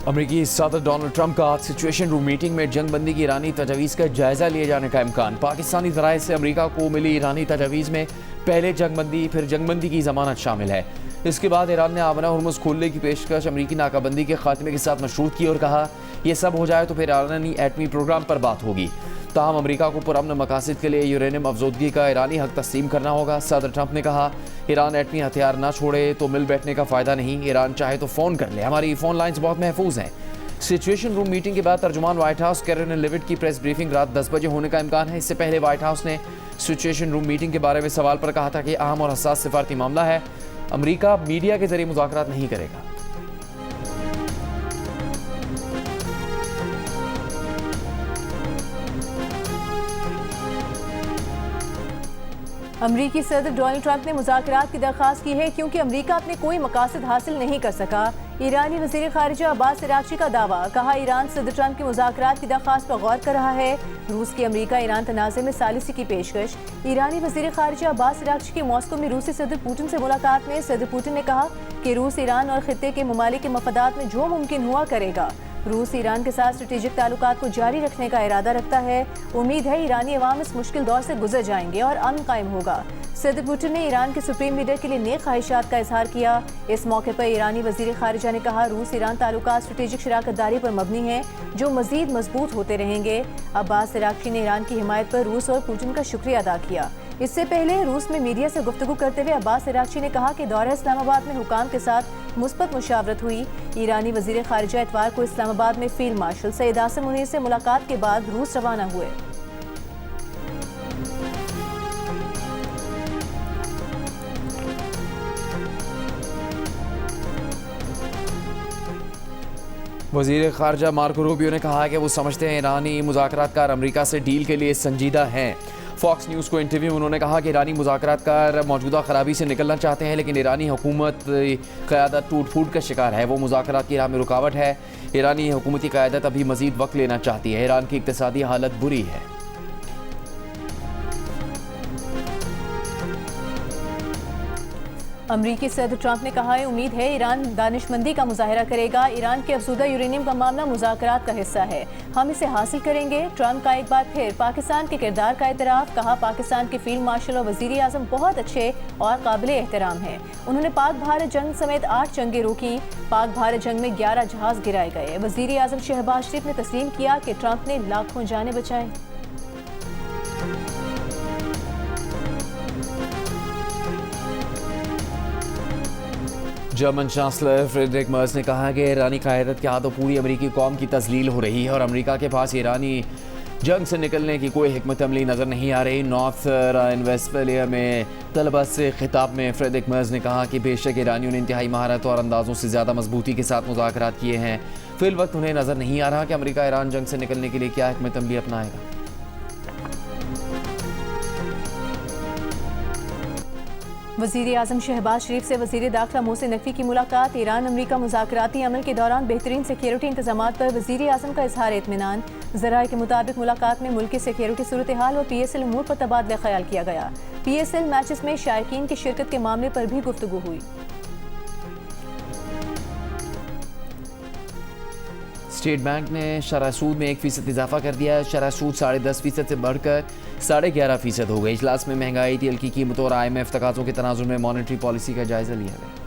अमरीकी सदर Donald Trump का आज सिचुएशन रूम मीटिंग में जंगबंदी की ईरानी तजवीज़ का जायजा लिए जाने का इम्कान। पाकिस्तानी ज़राए से अमरीका को मिली ईरानी तजवीज़ में पहले जंगबंदी फिर जंगबंदी की जमानत शामिल है। इसके बाद ईरान ने आबना हुर्मुज़ खोलने की पेशकश अमरीकी नाकाबंदी के खात्मे के साथ मशरूत की और कहा यह सब हो जाए तो फिर ईरानी एटमी प्रोग्राम पर बात होगी। ताहम अमरीका को पुरअमन मकासद के लिए यूरेनियम अफजोदगी का ईरानी हक तस्लीम करना होगा। सदर ट्रंप ने कहा ईरान एटमी हथियार ना छोड़े तो मिल बैठने का फ़ायदा नहीं, ईरान चाहे तो फ़ोन कर ले, हमारी फ़ोन लाइन्स बहुत महफूज हैं। सिचुएशन रूम मीटिंग के बाद तर्जुमान व्हाइट हाउस कैरोलिन लेविट की प्रेस ब्रीफिंग रात 10 बजे होने का इम्कान है। इससे पहले व्हाइट हाउस ने सिचुएशन रूम मीटिंग के बारे में सवाल पर कहा था कि अहम और हसास सिफारती मामला है, अमरीका मीडिया के जरिए मुज़ाकरात नहीं करेगा। अमरीकी सदर डोनाल्ड ट्रंप ने मुज़ाकरात की दरख्वास्त की है क्योंकि अमरीका अपने कोई मकासद हासिल नहीं कर सका। ईरानी वज़ीर ख़ारिजा अब्बास अराग़ची का दावा, कहा ईरान सदर ट्रंप की मुज़ाकरात की दरख्वास्त पर गौर कर रहा है। रूस की अमरीका ईरान तनाज़े में सालिसी की पेशकश। ईरानी वज़ीर ख़ारिजा अब्बास अराग़ची की मॉस्को में रूसी सदर पुतिन से मुलाकात में सदर पुतिन ने कहा कि रूस ईरान और खित्ते के ममालिक के मफादात में जो मुमकिन हुआ करेगा। रूस ईरान के साथ स्ट्रेटेजिक ताल्लुकात को जारी रखने का इरादा रखता है। उम्मीद है ईरानी अवाम इस मुश्किल दौर से गुजर जाएंगे और अमन कायम होगा। सदर पुतिन ने ईरान के सुप्रीम लीडर के लिए नेक ख्वाहिशात का इजहार किया। इस मौके पर ईरानी वज़ीर ख़ारिजा ने कहा रूस ईरान ताल्लुकात स्ट्रेटेजिक शराकतदारी पर मबनी है जो मज़ीद मजबूत होते रहेंगे। अब्बास अराग़ची ने ईरान की हिमायत पर रूस और पुतिन का शुक्रिया अदा किया। इससे पहले रूस में मीडिया से गुफ्तगू करते हुए अब्बास अराग़ची ने कहा कि दौरे इस्लामाबाद में हुकाम के साथ मुस्बत मुशावरत हुई। ईरानी वज़ीर ख़ारिजा इतवार को इस्लामाबाद में फील्ड मार्शल सैयद आसिम मुनीर से मुलाकात के बाद रूस रवाना हुए। वज़ीर ख़ारिजा मार्को रूबियो ने कहा कि वो समझते हैं ईरानी मुज़ाकरातकार अमरीका से डील के लिए संजीदा हैं। फॉक्स न्यूज़ को इंटरव्यू में उन्होंने कहा कि ईरानी मुज़ाकरातकार मौजूदा खराबी से निकलना चाहते हैं, लेकिन ईरानी हुकूमत क़यादत टूट फूट का शिकार है, वो मुज़ाकरात की राह में रुकावट है। ईरानी हुकूमती क़यादत अभी मज़ीद वक्त लेना चाहती है। ईरान की इक़्तिसादी हालत बुरी है। अमरीकी सदर ट्रंप ने कहा है उम्मीद है ईरान दानिशमंदी का मुजाहरा करेगा। ईरान के अफसूदा यूरेनियम का मामला मुज़ाकरात का हिस्सा है, हम इसे हासिल करेंगे। ट्रंप का एक बार फिर पाकिस्तान के किरदार का एतराफ़, कहा पाकिस्तान के फील्ड मार्शल और वज़ीर आज़म बहुत अच्छे और काबिल एहतराम हैं। उन्होंने पाक भारत जंग समेत 8 जंगें रोकी। पाक भारत जंग में 11 जहाज़ गिराए गए। वज़ीर आज़म शहबाज शरीफ ने तस्लीम किया कि ट्रंप ने लाखों जानें बचाई। जर्मन चांसलर फ्रेडरिक मर्ज ने कहा कि ईरानी क़यादत के हाथों पूरी अमरीकी कौम की तज़लील हो रही है और अमरीका के पास ईरानी जंग से निकलने की कोई हिकमत अमली नज़र नहीं आ रही। नॉर्थ राइन वेस्टफेलिया में तलबा से खिताब में फ्रेडरिक मर्ज ने कहा कि बेशक ईरानियों ने इंतहाई महारत और अंदाज़ों से ज़्यादा मजबूती के साथ मुज़ाकरात किए हैं, फिल वक्त उन्हें नज़र नहीं आ रहा कि अमरीका ईरान जंग से निकलने के लिए क्या हिकमत अमली अपनाएगा। वज़ीर आज़म शहबाज शरीफ से वज़ीर दाखिला मोहसिन नकवी की मुलाकात। ईरान अमरीका मुज़ाकराती अमल के दौरान बेहतरीन सिक्योरिटी इंतजामात पर वज़ीर आज़म का इजहार इत्मीनान। ज़राए के मुताबिक मुलाकात में मुल्क की सिक्योरिटी सूरत हाल और PSL अमूर पर तबादला ख्याल किया गया। PSL मैचेस में शायकीन की शिरकत के मामले पर भी गुफ्तगू हुई। स्टेट बैंक ने शरह सूद में 1% इजाफा कर दिया है। शरह सूद 10.5% से बढ़कर 11.5% हो गई। इजलास में महंगाई, तेल की कीमतों और IMF तकाज़ों के तनाजुर में मॉनेटरी पॉलिसी का जायजा लिया गया।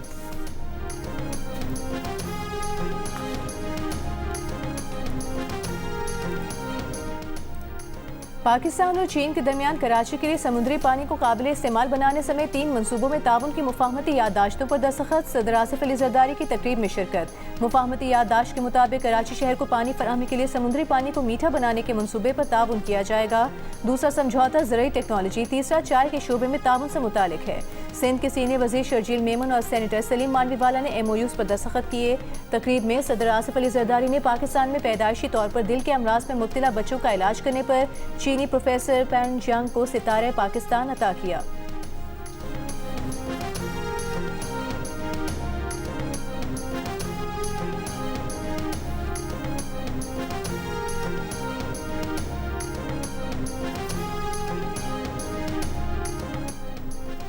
पाकिस्तान और चीन के दरमियान कराची के लिए समुद्री पानी को काबिल इस्तेमाल बनाने समेत 3 मनसूबों में ताउन की मुफाहमती याददाश्तों पर दस्तखत। सदर आसिफ अली जरदारी की तकरीब में शिरकत। मुफाहमती याददाश्त के मुताबिक कराची शहर को पानी फराहमी के लिए समुद्री पानी को मीठा बनाने के मनसूबे पर ताउन किया जाएगा। दूसरा समझौता ज़रूरी टेक्नोलॉजी, तीसरा चाय के शोबे में ताउन से मुतालिक है। सिंध के सीनियर वज़ीर शर्जील मेमन और सेनेटर सलीम मानवीवाला ने MOUs पर दस्तखत किए। तकरीब में सदर आसिफ अली जरदारी ने पाकिस्तान में पैदाइशी तौर पर दिल के अमराज में मुब्तला बच्चों का इलाज करने पर चीनी प्रोफेसर पैन जियांग को सितारे पाकिस्तान अता किया।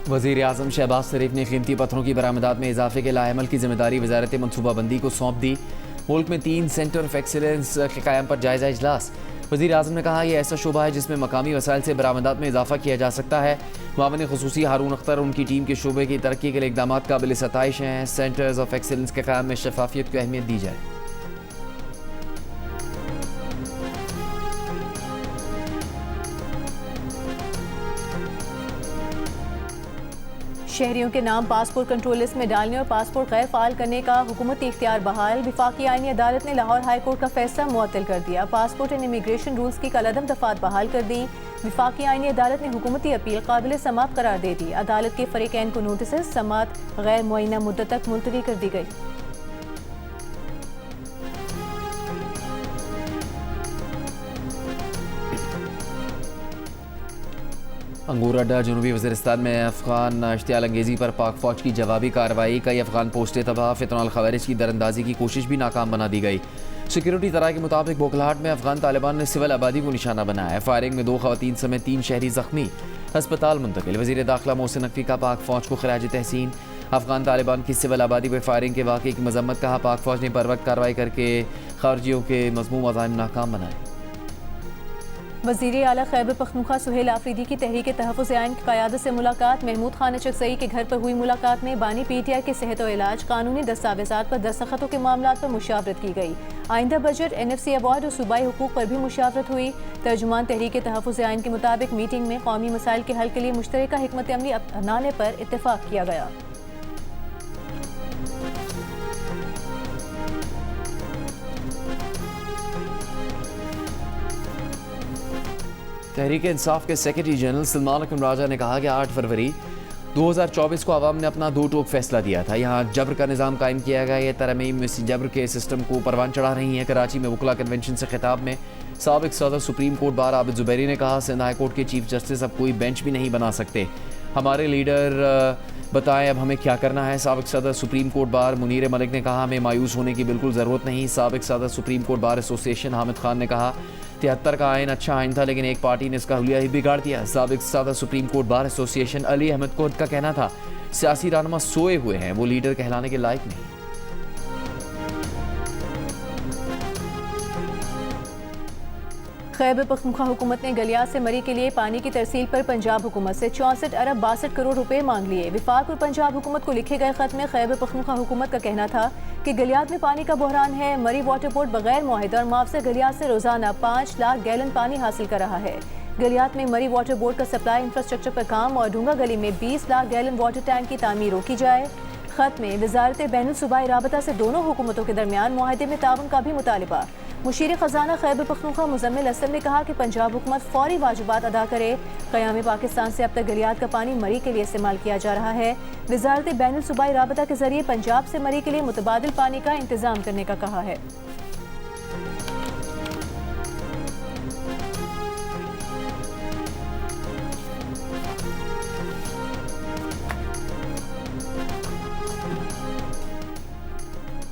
वज़ीर आज़म शहबाज शरीफ ने कीमती पत्थरों की बरामदात में इजाफे के लाएमल की जिम्मेदारी वजारत मनसूबाबंदी को सौंप दी। मुल्क में 3 सेंटर ऑफ एक्सीलेंस के क़याम पर जायज़ा इजलास। वज़ीर आज़म ने कहा यह ऐसा शोबा है जिसमें मकामी वसाइल से बरामदात में इजाफा किया जा सकता है। मामले खुसूसी हारून अख्तर उनकी टीम के शोबे की तरक्की के लिए इक़दामात काबिल सताइश हैं। सेंटर्स ऑफ एक्सीलेंस के क़याम में शफाफियत को अहमियत दी जाए। शहरियों के नाम पासपोर्ट कंट्रोल लिस्ट में डालने और पासपोर्ट गैर फाल करने का हुकूमती इख्तियार बहाल। विफाकी आईनी अदालत ने लाहौर हाई कोर्ट का फैसला मुअत्तल कर दिया। पासपोर्ट एंड इमिग्रेशन रूल्स की कलअदम दफात बहाल कर दी। विफाकी आईनी अदालत ने हुकूमती अपील काबिल समाअत करार दे दी। अदालत के फरीकैन को नोटिस समाअत गैर मुअय्यना मुद्दत तक मुलतवी कर दी गई। अंगूर अड्डा जनूबी वज़ीरिस्तान में अफगान इश्तियाल अंगेज़ी पर पाक फ़ौज की जवाबी कार्रवाई। कई अफगान पोस्टें तबाह। फितरौल खवारिज की दरअंदाजी की कोशिश भी नाकाम बना दी गई। सिक्योरिटी तरा के मुताबिक बोखलाहट में अफगान तालिबान ने सिविल आबादी को निशाना बनाया। फायरिंग में 2 ख़वातीन समेत 3 शहरी ज़ख्मी, अस्पताल मुंतकिल। वज़ीर दाखिला मोहसिन नकवी का पाक फ़ौज को खिराज तहसीन। अफगान तालिबान की सिविल आबादी पर फायरिंग के वाक़े की मजम्मत। कहा पाक फ़ौज ने बर वक्त कार्रवाई करके खारजियों के मज़मूम अज़ाइम नाकाम बनाए। वज़ीर आला खैबर पख्तूनख्वा सुहेल आफरीदी की तहरीक तहफ़्फ़ुज़ आइन की क़यादत से मुलाकात। महमूद खान चकसई के घर पर हुई मुलाकात में बानी PTI के सेहत और इलाज, कानूनी दस्तावेज़ात पर दस्तखतों के मामलात पर मुशावरत की गई। आइंदा बजट, NFC अवार्ड और सूबाई हुकूक पर भी मुशावरत हुई। तर्जुमान तहरीक तहफ़्फ़ुज़ आइन के मुताबिक मीटिंग में कौमी मसाइल के हल के लिए मुश्तरका हिकमत अमली अपनाने पर इत्तेफाक किया गया। तहरीक इंसाफ के सेक्रेटरी जनरल सलमान अकरम राजा ने कहा कि 8 फरवरी 2024 को आवाम ने अपना 2 टोक फैसला दिया था। यहाँ जबर का निज़ाम कायम किया गया। ये तरमीम इस जबर के सिस्टम को परवान चढ़ा रही हैं। कराची में वकला कन्वेंशन से खिताब में साबिक सदर सुप्रीम कोर्ट बार आबिद ज़ुबैरी ने कहा सिंध हाई कोर्ट के चीफ जस्टिस अब कोई बेंच भी नहीं बना सकते। हमारे लीडर बताएं अब हमें क्या करना है। साबिक सदर सुप्रीम कोर्ट बार मुनीर मलिक ने कहा हमें मायूस होने की बिल्कुल ज़रूरत नहीं। साबिक सदर supreme court bar association Hamid Khan ने कहा 73 का आइन अच्छा आइन था लेकिन एक पार्टी ने इसका हुलिया ही बिगाड़ दिया। साबिक सदर supreme court bar association Ali Ahmad court का कहना था सियासी रहनुमा सोए हुए हैं, वो लीडर कहलाने के लायक नहीं। खैबर पख्तूनख्वा हुकूमत ने गलियात से मरी के लिए पानी की तरसील पर पंजाब हुकूमत से 64 अरब 62 करोड़ रुपए मांग लिए। विफाक और पंजाब हुकूमत को लिखे गए खत में खैबर पख्तूनख्वा हुकूमत का कहना था कि गलियात में पानी का बहरान है। मरी वाटर बोर्ड बगैर मुआहिदा और मुआवजा गलियात से रोजाना 5 लाख गैलन पानी हासिल कर रहा है। गलियात में मरी वाटर बोर्ड का सप्लाई इंफ्रास्ट्रक्चर पर काम और डूंगा गली में 20 लाख गैलन वाटर टैंक की तामीर रोकी जाए। खत में वजारत बैनुल सूबाई राबता से दोनों हुकूमतों के दरमियान मुआहदे में ताउन का भी मुतालिबा। मुशीर खजाना खैबर पख्तूनख्वा मुजम्मिल असद ने कहा कि पंजाब हुकूमत फौरी वाजिबात अदा करे। क़याम पाकिस्तान से अब तक गलियात का पानी मरी के लिए इस्तेमाल किया जा रहा है। वजारत बैनुल सूबाई राबता के जरिए पंजाब से मरी के लिए मुतबादिल पानी का इंतजाम करने का कहा है।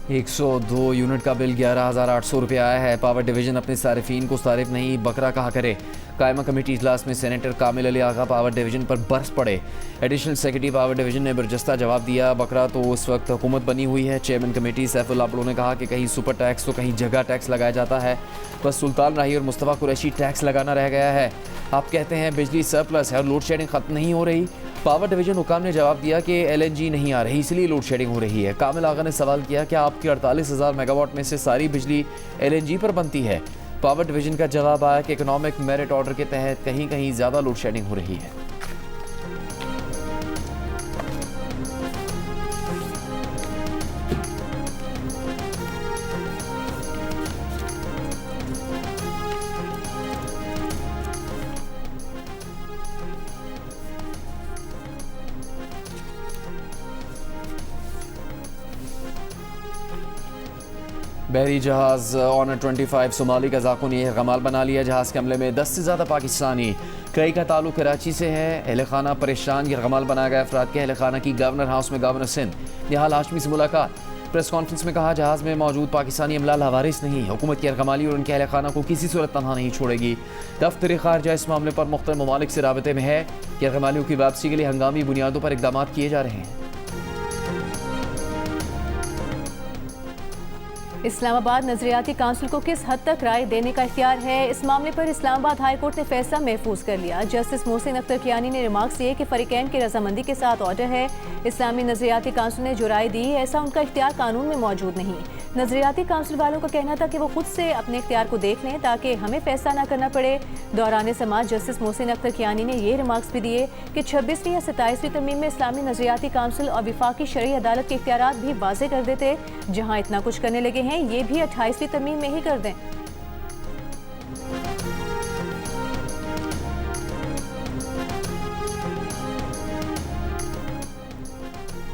एक 102 यूनिट का बिल 11,800 रुपये आया है। पावर डिवीजन अपने सारिफीन को सारिफ नहीं बकरा कहा करे। कायमा कमेटी इजलास में सेनेटर कामिल अली आगा पावर डिवीजन पर बरस पड़े। एडिशनल सेक्रेटरी पावर डिवीजन ने बरजस्ता जवाब दिया बकरा तो उस वक्त हुकूमत बनी हुई है। चेयरमैन कमेटी सैफुल्लाह बड़ो ने कहा कि कहीं सुपर टैक्स तो कहीं जगह टैक्स लगाया जाता है, बस सुल्तान राही और मुस्तफ़ा कुरैशी टैक्स लगाना रह गया है। आप कहते हैं बिजली सरप्लस है और लोड शेडिंग ख़त्म नहीं हो रही। पावर डिवीजन हुकाम ने जवाब दिया कि LNG नहीं आ रही इसलिए लोड शेडिंग हो रही है। कामिल आगा ने सवाल किया कि आपकी 48,000 मेगावाट में से सारी बिजली LNG पर बनती है। पावर डिवीजन का जवाब आया कि इकोनॉमिक मेरिट ऑर्डर के तहत कहीं कहीं ज़्यादा लोड शेडिंग हो रही है। बहरी जहाज़ ऑनर 25 सोमाली कज़ाकों ने गमाल बना लिया। जहाज़ के हमले में 10 से ज़्यादा पाकिस्तानी, कई का ताल्लुक कराची से है। अहल खाना परेशान, गमाल बनाया गया अफराद के अहल खाना की गवर्नर हाउस में गवर्नर सिंध निहाल हाशमी से मुलाकात। प्रेस कॉन्फ्रेंस में कहा जहाज़ में मौजूद पाकिस्तानी अमला लावारिस नहीं, हुकूमत की अरगमाली और उनके अहल खाना को किसी सूरत तनहा नहीं छोड़ेगी। दफ्तर खारजा इस मामले पर मुख्तलिफ ममालिक से राबते में है कि अरगमालियों की वापसी के लिए हंगामी बुनियादों पर इकदाम किए जा रहे हैं। इस्लामाबाद नजरियाती काउंसिल को किस हद तक राय देने का इख्तियार है? इस मामले पर इस्लामाबाद हाई कोर्ट ने फैसला महफूज कर लिया। जस्टिस मोहसिन अख्तर कियानी ने रिमार्क्स दिए कि फरीकैन की रजामंदी के साथ ऑर्डर है। इस्लामी नजरियाती काउंसिल ने जो राय दी ऐसा उनका इख्तियार कानून में मौजूद नहीं। नजरियाती काउंसिल वालों का कहना था कि वो खुद से अपने इख्तियार को देख लें ताकि हमें फैसला न करना पड़े। दौरान समाज जस्टिस मोहसिन अख्तर कियानी ने ये रिमार्क्स भी दिए कि 26वीं या 27वीं तरमीम में इस्लामी नजरियाती काउंसिल और विफाकी शरई अदालत के इख्तियारात भी वाज़े कर देते। जहाँ इतना कुछ करने लगे हैं ये भी 28वीं तरमीम में ही कर दें।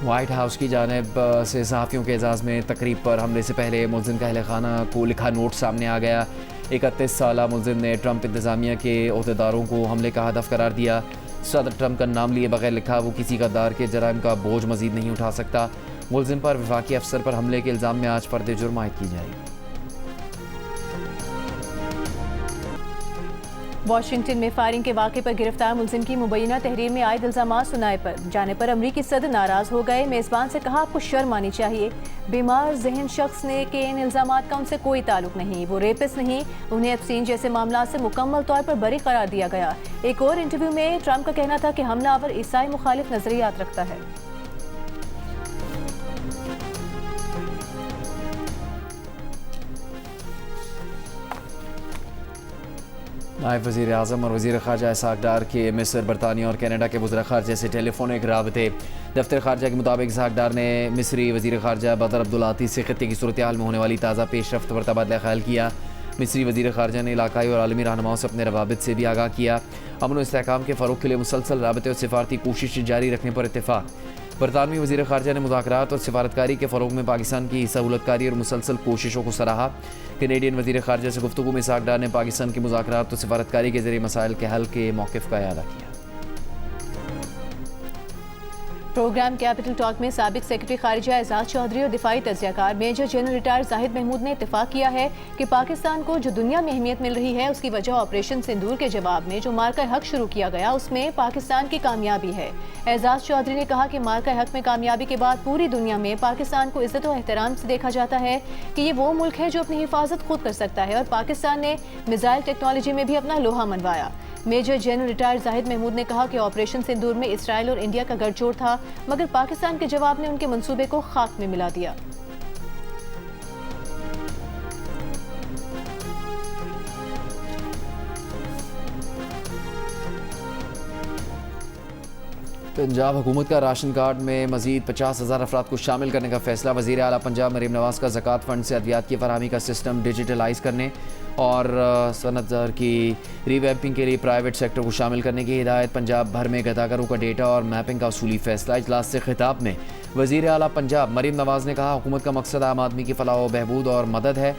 व्हाइट हाउस की जानिब से सहाफ़ियों के एजाज़ में तकरीब पर हमले से पहले मुल्ज़िम का अहल खाना को लिखा नोट सामने आ गया। 31 साला मुल्ज़िम ने ट्रंप इंतज़ामिया के अहदेदारों को हमले का हदफ करार दिया। सदर ट्रंप का नाम लिए बगैर लिखा वो किसी गद्दार के जराइम का बोझ मजीद नहीं उठा सकता। मुल्ज़िम पर वफाकी अफसर पर हमले के इल्ज़ाम में आज फर्द जुर्म आयद की जाएगी। वाशिंगटन में फायरिंग के वाक़े पर गिरफ्तार मुल्ज़िम की मुबैना तहरीर में आयद इल्ज़ामात सुनाए पर जाने पर अमरीकी सदर नाराज़ हो गए। मेज़बान से कहा आपको शर्म आनी चाहिए। बीमार जहन शख्स ने के इन इल्ज़ामात का उनसे कोई ताल्लुक नहीं, वो रेपिस्ट नहीं। उन्हें एप्सीन जैसे मामला से मुकम्मल तौर पर बरी करार दिया गया। एक और इंटरव्यू में ट्रंप का कहना था कि हमलावर ईसाई मुखालिफ नज़रियात रखता है। नायब वज़ीर आज़म और वज़ीर ख़ारजा इसहाक़ डार के मिस्र, बरतानिया और कनाडा के वज़ीर ख़ारजा से टेलीफोनिक राबते। दफ्तर ख़ारजा के मुताबिक इसहाक़ डार ने मिस्री वज़ीर ख़ारजा बदर अब्दुल्लाती से ख़ित्ते की सूरत हाल में होने वाली ताज़ा पेशरफ्त पर तबादला ख्याल किया। मिस्री वज़ीर ख़ारजा ने इलाकाई और आलमी रहनुमाओं से अपने रवाबित से भी आगाह किया। अमन और इस्तेहकाम के फ़रोग़ के लिए मुसलसल राबते और सिफारती कोशिश जारी रखने पर इत्तेफ़ाक़। बरतानवी वज़ीर ख़ारजा ने मुज़ाकरात और सिफारतकारी के फ़रोग़ में पाकिस्तान की सहूलतकारी और मुसलसल कोशिशों को सराहा। कैनेडियन वज़ीर ख़ारजा से गुफ्तगू में इसहाक़ डार ने पाकिस्तान की मुज़ाकरात और सिफारतकारी के ज़रिए मसाइल के हल के मौक़िफ़ का इयादा किया। प्रोग्राम कैपिटल टॉक में साबिक सेक्रेटरी खारिजा एजाज चौधरी और दिफाई तज्ज़ियाकार major general retired Zahid Mahmood ने इत्तेफाक किया है कि पाकिस्तान को जो दुनिया में अहमियत मिल रही है उसकी वजह ऑपरेशन सिंदूर के जवाब में जो मार्का हक शुरू किया गया उसमें पाकिस्तान की कामयाबी है। एजाज चौधरी ने कहा कि मार्का हक में कामयाबी के बाद पूरी दुनिया में पाकिस्तान को इज्जत और एहतराम से देखा जाता है कि ये वो मुल्क है जो अपनी हिफाजत खुद कर सकता है और पाकिस्तान ने मिसाइल टेक्नोलॉजी में भी अपना लोहा मनवाया। Major general retired Zahid Mahmood ने कहा कि ऑपरेशन सिंदूर में इसराइल और इंडिया का गठजोड़ था मगर पाकिस्तान के जवाब ने उनके मंसूबे को खाक में मिला दिया। पंजाब हुकूमत का राशन कार्ड में मजीद 50,000 अफराद को शामिल करने का फैसला। वज़ीर आला पंजाब मरीम नवाज़ का ज़कात फ़ंड से अद्वियात की फरहमी का सिस्टम डिजिटलाइज करने और सनत ज़र की रीवैम्पिंग के लिए प्राइवेट सेक्टर को शामिल करने की हिदायत। पंजाब भर में गदागरों का डेटा और मैपिंग का असूली फैसला। इजलास से खिताब में वज़ीर आला पंजाब मरीम नवाज़ ने कहा हुकूमत का मकसद आम आदमी की फलाह व बहबूद और मदद है।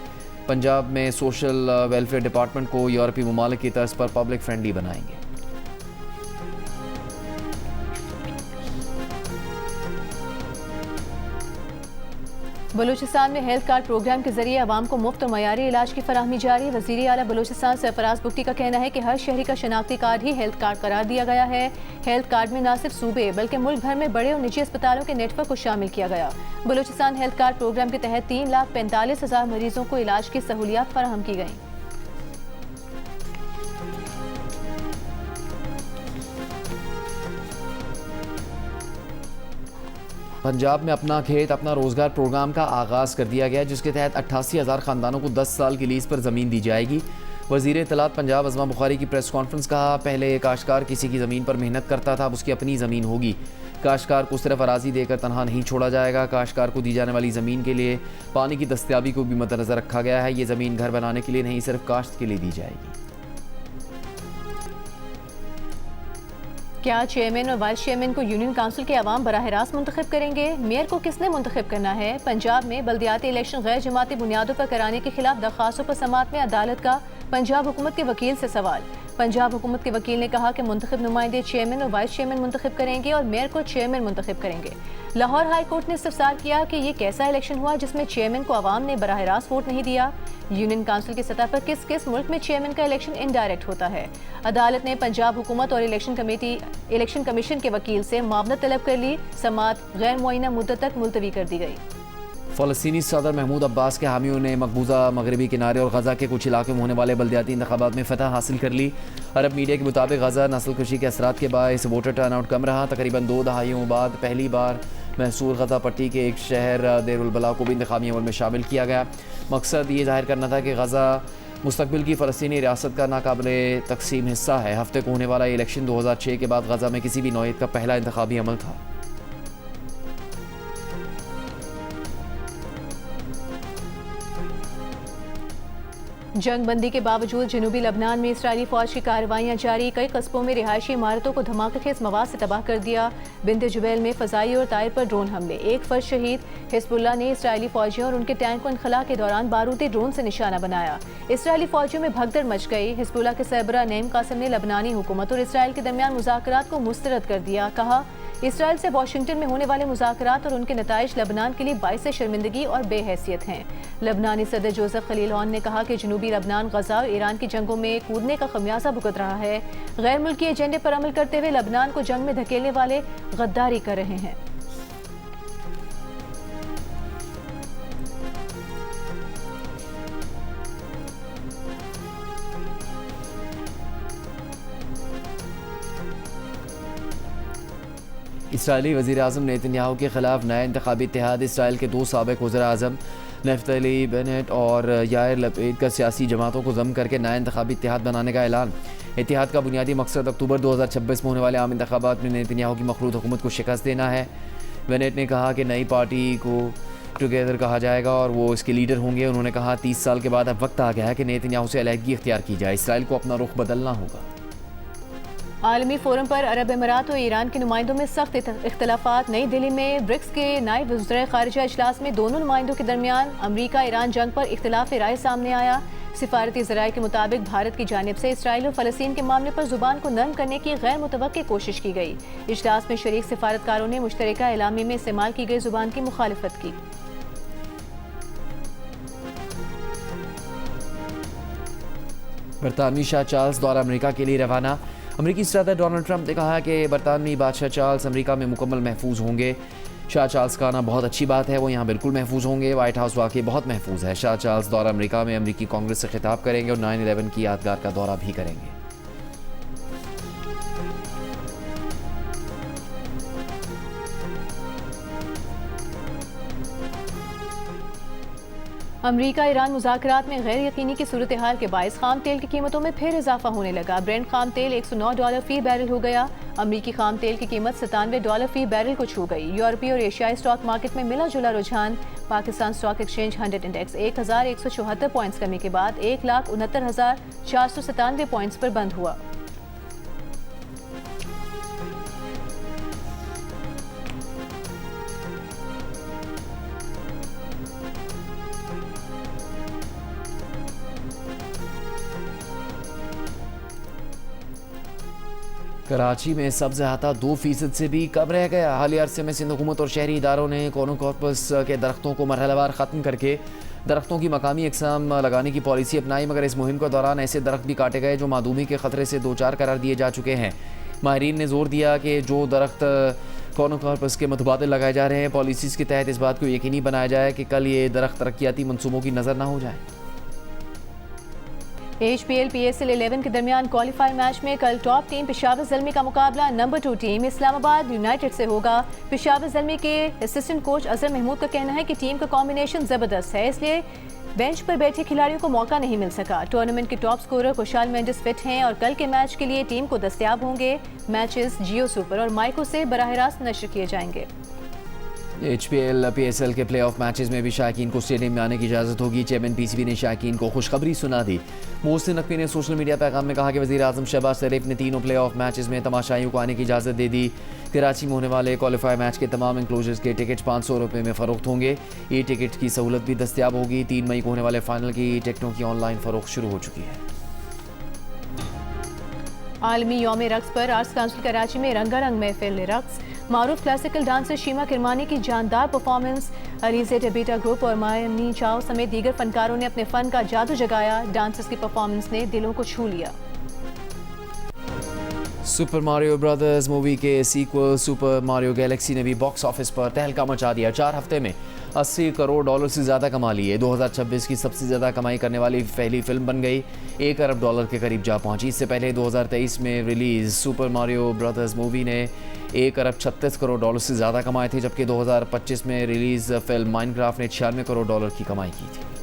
पंजाब में सोशल वेलफेयर डिपार्टमेंट को यूरोपीय ममालिक की तर्ज पर पब्लिक फ्रेंडली बनाएंगे। बलूचिस्तान में हेल्थ कार्ड प्रोग्राम के जरिए आवाम को मुफ्त और मयारी इलाज की फराहमी जारी। वज़ीर आला बलूचिस्तान सरफराज बुगटी का कहना है कि हर शहरी का शनाख्ती कार्ड ही हेल्थ कार्ड करार दिया गया है। हेल्थ कार्ड में न सिर्फ सूबे बल्कि मुल्क भर में बड़े और निजी अस्पतालों के नेटवर्क को शामिल किया गया। बलूचिस्तान हेल्थ कार्ड प्रोग्राम के तहत 3,45,000 मरीजों को इलाज की सहूलियात फराहम की गई। पंजाब में अपना खेत अपना रोज़गार प्रोग्राम का आगाज़ कर दिया गया जिसके तहत 88,000 ख़ानदानों को 10 साल की लीज़ पर ज़मीन दी जाएगी। वज़ीर इत्तलात पंजाब अज़मा बुखारी की प्रेस कॉन्फ्रेंस। कहा पहले काश्तकार किसी की ज़मीन पर मेहनत करता था, अब उसकी अपनी ज़मीन होगी। काश्तकार को सिर्फ अराज़ी देकर तनहा नहीं छोड़ा जाएगा। काश्तकार को दी जाने वाली ज़मीन के लिए पानी की दस्तियाबी को भी मद्देनज़र रखा गया है। ये ज़मीन घर बनाने के लिए नहीं सिर्फ काश्त के लिए दी जाएगी। क्या चेयरमैन और वाइस चेयरमैन को यूनियन काउंसिल के अवाम बराह रास्त मुंतखब करेंगे? मेयर को किसने मुंतखब करना है? पंजाब में बल्दियाती इलेक्शन गैर जमाती बुनियादों पर कराने के खिलाफ दरख्वास्तों पर समाअत में अदालत का पंजाब हुकूमत के वकील से सवाल। पंजाब हुकूमत के वकील ने कहा कि मुंतखब नुमाइंदे चेयरमैन और वाइस चेयरमैन मुंतखब करेंगे और मेयर को चेयरमैन मुंतखब करेंगे। लाहौर हाई कोर्ट ने इस्तफसार किया कि ये कैसा इलेक्शन हुआ जिसमें चेयरमैन को अवाम ने बराह रास्त वोट नहीं दिया। यूनियन काउंसिल की सतह पर किस किस मुल्क में चेयरमैन का इलेक्शन इनडायरेक्ट होता है? अदालत ने पंजाब हुकूमत और इलेक्शन कमीशन के वकील से मामला तलब कर ली। समाअत गैर मुअय्यना मुद्दत तक मुलतवी कर दी गई। फ़लस्तीनी सदर महमूद अब्बास के हामियों ने मकबूजा मगरबी किनारे और गज़ा के कुछ इलाकों में होने वाले बल्दियाती इंतखाबात में फ़तह हासिल कर ली। अरब मीडिया के मुताबिक गज़ा नस्लकुशी के असरात के बायस वोटर टर्नआउट कम रहा। तकरीबन 2 दहाइयों बाद पहली बार महसूर गज़ा पट्टी के एक शहर देरुल बला को भी इंतखाबी अमल में शामिल किया गया। मकसद ये जाहिर करना था कि गज़ा मुस्तकबिल की फ़लस्तीनी रियासत का नाकाबिले तकसीम हिस्सा है। हफ्ते को होने वाला इलेक्शन 2006 के बाद गज़ा में किसी भी नौयत का पहला इंतखाबी अमल था। जंग बंदी के बावजूद जनूबी लबनान में इसराइली फौज की कार्रवाइयां जारी। कई कस्बों में रिहायशी इमारतों को धमाकेखेज मवाद से तबाह कर दिया। बिंद जुबैल में फ़ज़ाई और तायर पर ड्रोन हमले, एक फर्द शहीद। हिज़्बुल्लाह ने इसराइली फौजियों और उनके टैंक को इनखला के दौरान बारूदी ड्रोन से निशाना बनाया। इसराइली फौजियों में भगदड़ मच गई। हिज़्बुल्लाह के सरबरा नईम कासिम ने लबनानी हुकूमत और इसराइल के दरमियान मुज़ाकरात को मुस्तरद कर दिया। कहा, इसराइल से वाशिंगटन में होने वाले मुज़ाकरात और उनके नताइज लबनान के लिए बाइस शर्मिंदगी और बेहैसियत हैं। लबनानी सदर जोसेफ खलील हॉन ने कहा कि जनूबी लबनान गज़ा और ईरान की जंगों में कूदने का खमियाजा भुगत रहा है। गैर मुल्की एजेंडे पर अमल करते हुए लबनान को जंग में धकेलने वाले गद्दारी कर रहे हैं। इसराइली वज़ीर-ए-आज़म नेतन्याहू के खिलाफ नया इंतखाबी इत्तेहाद। इसराइल के 2 साबिक़ वज़ीर-ए-आज़म नफ्तली बेनेट और यायर लपेड का सियासी जमातों को ज़म करके नया इंतखाबी इत्तेहाद बनाने का ऐलान। इत्तेहाद का बुनियादी मकसद अक्टूबर 2026 में होने वाले आम इंतखाबात में नेतन्याहू की मखलूत हुकूमत को शिकस्त देना है। बेनेट ने कहा कि नई पार्टी को टुगेदर कहा जाएगा और वो इसके लीडर होंगे। उन्होंने कहा 30 साल के बाद अब वक्त आ गया है कि नेतन्याहू से अलहदगी इख्तियार की जाए। इसराइल को अपना रुख बदलना होगा। आलमी फोरम पर अरब अमीरात और ईरान के नुमाइंदों में सख्त इख्तलाफात। नई दिल्ली में ब्रिक्स के नायब वज़ीर ख़ारिजा इजलास में दोनों नुमाइंदों के दरमियान अमरीका ईरान जंग पर इख्तलाफ राय सामने आया। सिफारती ज़राए के मुताबिक भारत की जानिब से इसराइल और फ़लस्तीन के मामले पर ज़ुबान को नरम करने की गैर मुतवक्की कोशिश की गई। इजलास में शरीक सिफारतकारों ने मुश्तरका एलामी में इस्तेमाल की गई ज़ुबान की मुखालिफत की। बरतानवी शाह चार्ल्स द्वारा अमेरिका के लिए रवाना। अमेरिकी सदर डोनाल्ड ट्रंप ने कहा कि बरतानवी बादशाह चार्ल्स अमेरिका में मुकम्मल महफूज होंगे। शाह चार्ल्स का आना बहुत अच्छी बात है, वो यहाँ बिल्कुल महफूज होंगे। वाइट हाउस वाकई बहुत महफूज है। शाह चार्ल्स द्वारा अमेरिका में अमेरिकी कांग्रेस से खिताब करेंगे और 9/11 की यादगार का दौरा भी करेंगे। अमरीका ईरान मुज़ाकरात में गैर यकीनी की सूरत हाल के बायस खाम तेल की कीमतों में फिर इजाफा होने लगा। ब्रेंट खाम तेल $109 फी बैरल हो गया। अमरीकी खाम तेल की कीमत $97 फी बैरल को छू गई। यूरोपीय और एशियाई स्टॉक मार्केट में मिला जुला रुझान। Pakistan stock exchange 100 index 1174 points कमी के बाद 1,69,497 पॉइंट्स पर बंद हुआ। कराची में सब्ज़ अहाता 2% से भी कम रह गया। हालिया अरसे में सिंध हुकूमत और शहरी इदारों ने कोनोकॉर्पस के दरख्तों को मरहलावार ख़त्म करके दरख्तों की मकामी अक़साम लगाने की पॉलिसी अपनाई, मगर इस मुहिम के दौरान ऐसे दरख्त भी काटे गए जो मादूमी के ख़तरे से 2-4 करार दिए जा चुके हैं। माहिरीन ने जोर दिया कि जो दरख्त कोनोकॉर्पस के मुतबादिल लगाए जा रहे हैं, पॉलिसीज़ के तहत इस बात को यकीनी बनाया जाए कि कल ये दरख्त तरक्याती मनसूबों की नज़र न हो जाए। HPL PSL 11 के दरमियान क्वालिफायर मैच में कल टॉप टीम पेशावर ज़ल्मी का मुकाबला नंबर 2 टीम इस्लामाबाद यूनाइटेड से होगा। पेशावर ज़ल्मी के असिस्टेंट कोच अजहर महमूद का कहना है कि टीम का कॉम्बिनेशन ज़बरदस्त है, इसलिए बेंच पर बैठे खिलाड़ियों को मौका नहीं मिल सका। टूर्नामेंट के टॉप स्कोरर खुशहाल मेंडिस फिट हैं और कल के मैच के लिए टीम को दस्तयाब होंगे। मैचेस जियो सुपर और माइको से बराह रास्त नशर किए जाएंगे। HPL PSL के प्ले ऑफ मैचेस में भी शायकीन को स्टेडियम में आने की इजाज़त होगी। चेयरमैन PCB ने शायकीन को खुशखबरी सुना दी। मोहसिन नकवी ने सोशल मीडिया पैगाम में कहा कि वज़ीर आज़म शहबाज शरीफ ने तीनों प्ले ऑफ मैचेस में तमाशाइयों को आने की इजाज़त दे दी। कराची में होने वाले क्वालिफायर मैच के तमाम इंक्लोजर्स के टिकट 500 रुपये में फ़रोख्त होंगे। ई टिकट की सहूलत भी दस्तियाब होगी। 3 मई को होने वाले फाइनल की टिकटों की ऑनलाइन फ़रोख्त शुरू हो चुकी है। आलमी यौम रक्स पर आर्ट्स काउंसिल कराची में रंगारंग महफिल रक्स। मारूफ क्लासिकल डांसर शीमा किरमानी की जानदार परफॉर्मेंस। अलीजे टेबेटा ग्रुप और मायनी चाव समेत दीगर फनकारों ने अपने फन का जादू जगाया। डांसर्स की परफॉर्मेंस ने दिलों को छू लिया। सुपर मारियो ब्रदर्स मूवी के सीक्वल सुपर मारियो गैलेक्सी ने भी बॉक्स ऑफिस पर तहलका मचा दिया। 4 हफ्ते में 80 करोड़ डॉलर से ज़्यादा कमा लिए। 2026 की सबसे ज़्यादा कमाई करने वाली पहली फिल्म बन गई, 1 अरब डॉलर के करीब जा पहुंची। इससे पहले 2023 में release super Mario brothers movie ने 1 अरब 36 करोड़ डॉलर से ज़्यादा कमाए थे, जबकि 2025 में रिलीज़ फिल्म माइनक्राफ्ट ने 96 करोड़ डॉलर की कमाई की थी।